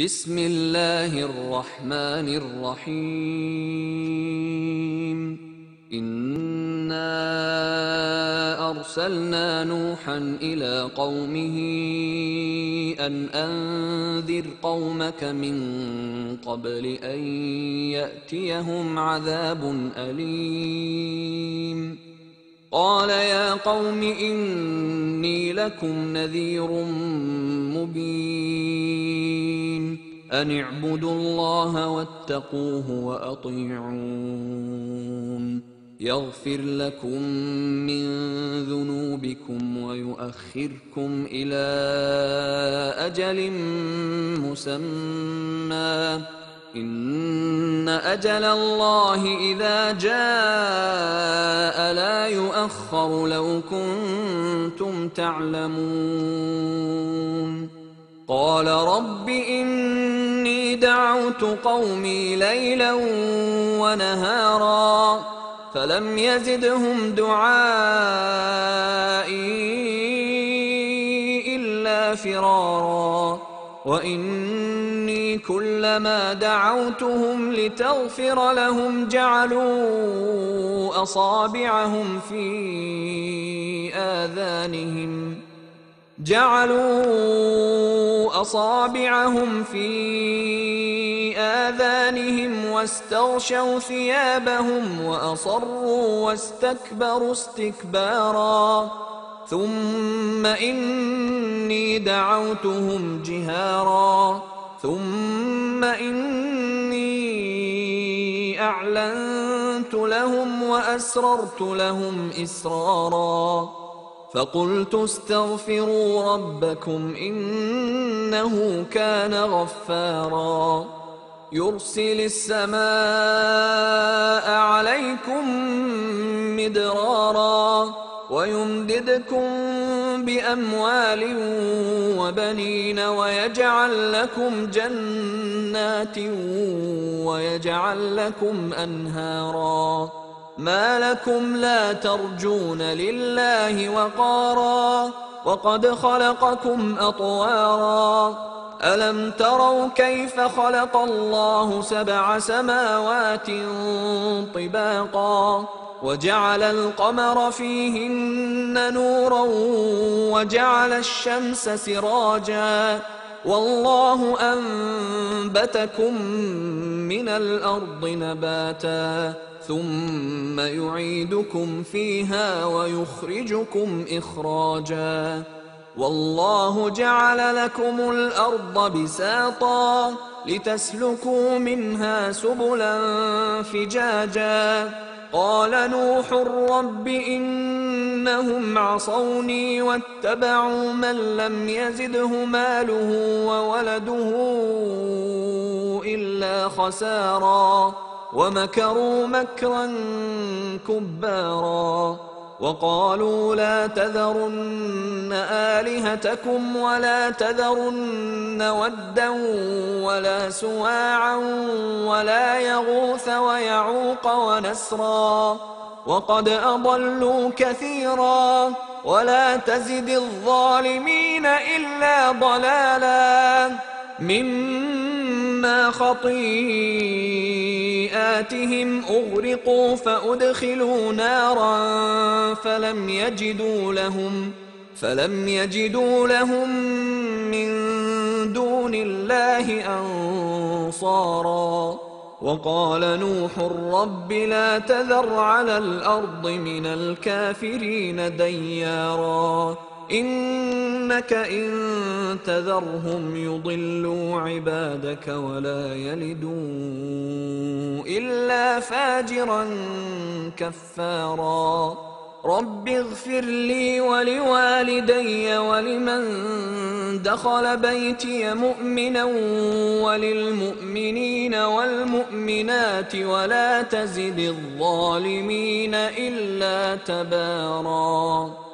بسم الله الرحمن الرحيم. إنا أرسلنا نوحا إلى قومه أن أنذر قومك من قبل أن يأتيهم عذاب أليم. قال يا قوم إني لكم نذير مبين أن اعبدوا الله واتقوه وأطيعون يغفر لكم من ذنوبكم ويؤخركم إلى أجل مسمى إن أجل الله إذا جاء لا يؤخر لو كنتم تعلمون. قال رب إني دعوت قومي ليلا ونهارا فلم يزدهم دعائي إلا فرارا وإني كلما دعوتهم لتغفر لهم جعلوا أصابعهم في آذانهم واستغشوا ثيابهم وأصروا واستكبروا استكبارا ثم إني دعوتهم جهارا ثم إني أعلنت لهم وأسررت لهم إسرارا فقلت استغفروا ربكم إنه كان غفارا يرسل السماء عليكم مدرارا ويمددكم بأموال وبنين ويجعل لكم جنات ويجعل لكم أنهارا ما لكم لا ترجون لله وقارا وقد خلقكم أطوارا ألم تروا كيف خلق الله 7 سماوات طباقا وجعل القمر فيهن نورا وجعل الشمس سراجا والله أنبتكم من الأرض نباتا ثم يعيدكم فيها ويخرجكم إخراجا والله جعل لكم الأرض بساطا لتسلكوا منها سبلا فجاجا قال نوح رب إنهم عصوني واتبعوا من لم يزده ماله وولده إلا خسارا ومكروا مكرا كبارا وقالوا لا تذرن آلهتكم ولا تذرن ودا ولا سواعا ولا يغوث ويعوق ونسرا وقد أضلوا كثيرا ولا تزد الظالمين إلا ضلالا مما خطيئاتهم أغرقوا فأدخلوا نارا فلم يجدوا لهم من دون الله أنصارا وقال نوح رب لا تذر على الأرض من الكافرين ديارا إنك إن تذرهم يضلوا عبادك ولا يلدوا إلا فاجرا كفارا رب اغفر لي ولوالدي ولمن دخل بيتي مؤمنا وللمؤمنين والمؤمنات ولا تزد الظالمين إلا تبارا.